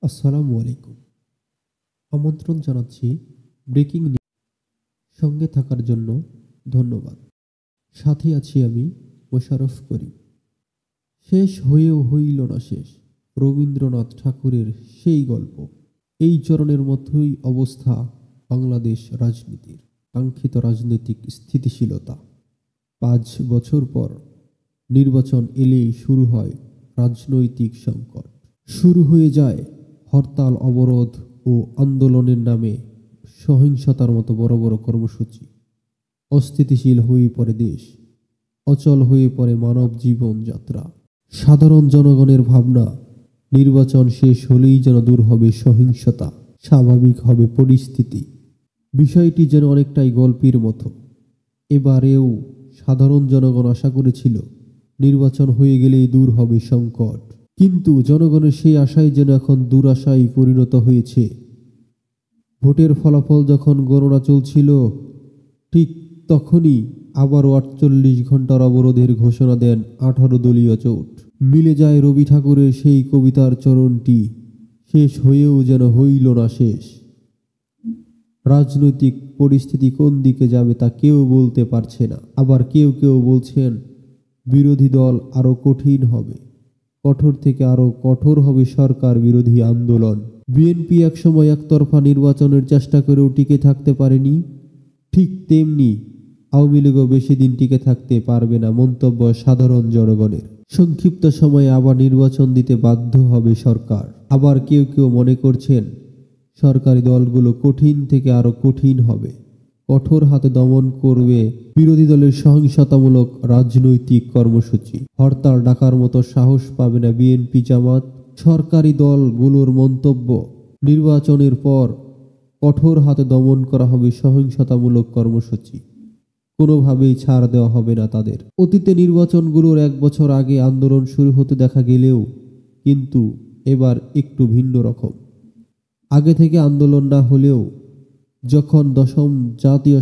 আসসালামু আলাইকুম। আমন্ত্রণ জানাচ্ছি ব্রেকিং নিউজ সঙ্গে থাকার জন্য ধন্যবাদ। সাথে আছি আমি মোশাররফ করিম। শেষ হয়েও হইল না শেষ, রবীন্দ্রনাথ ঠাকুরের সেই গল্প। এই চরণের মতোই অবস্থা বাংলাদেশ রাজনীতির। কাঙ্ক্ষিত রাজনৈতিক স্থিতিশীলতা। ৫ বছর পর নির্বাচন এলেই শুরু হয় রাজনৈতিক সংকট। শুরু হয়ে যায় হরতাল, অবরোধ ও আন্দোলনের নামে সহিংসতার মতো বড় বড় কর্মসূচি। অস্থিতিশীল হয়ে পড়ে দেশ, অচল হয়ে পড়ে মানব জীবন যাত্রা। সাধারণ জনগণের ভাবনা, নির্বাচন শেষ হলেই যেন দূর হবে সহিংসতা, স্বাভাবিক হবে পরিস্থিতি। বিষয়টি যেন অনেকটাই গল্পের মতো। এবারেও সাধারণ জনগণ আশা করেছিল নির্বাচন হয়ে গেলেই দূর হবে সংকট, কিন্তু জনগণের সেই আশাই যেন এখন দুরাশায় পরিণত হয়েছে। ভোটের ফলাফল যখন গণনা চলছিল, ঠিক তখনই আবারও ৪৮ ঘন্টার অবরোধের ঘোষণা দেন ১৮ দলীয় জোট। মিলে যায় রবি ঠাকুরের সেই কবিতার চরণটি, শেষ হয়েও যেন হইল না শেষ। রাজনৈতিক পরিস্থিতি কোন দিকে যাবে তা কেউ বলতে পারছে না। আবার কেউ কেউ বলছেন বিরোধী দল আরও কঠিন হবে, কঠোর থেকে আরও কঠোর হবে সরকার বিরোধী আন্দোলন। বিএনপি একসময় একতরফা নির্বাচনের চেষ্টা করেও টিকে থাকতে পারেনি, ঠিক তেমনি আওয়ামী লীগও বেশি দিন টিকে থাকতে পারবে না, মন্তব্য সাধারণ জনগণের। সংক্ষিপ্ত সময়ে আবার নির্বাচন দিতে বাধ্য হবে সরকার। আবার কেউ কেউ মনে করছেন সরকারি দলগুলো কঠিন থেকে আরও কঠিন হবে, কঠোর হাতে দমন করবে বিরোধী দলের সহিংসতামূলক রাজনৈতিক কর্মসূচি। হরতাল ডাকার মতো সাহস পাবে না বিএনপি জামাত। সরকারি দলগুলোর মন্তব্য, নির্বাচনের পর কঠোর হাতে দমন করা হবে সহিংসতামূলক কর্মসূচি, কোনোভাবেই ছাড় দেওয়া হবে না তাদের। অতীতে নির্বাচনগুলোর ১ বছর আগে আন্দোলন শুরু হতে দেখা গেলেও কিন্তু এবার একটু ভিন্ন রকম। আগে থেকে আন্দোলন না হলেও যখন ১০ম জাতীয়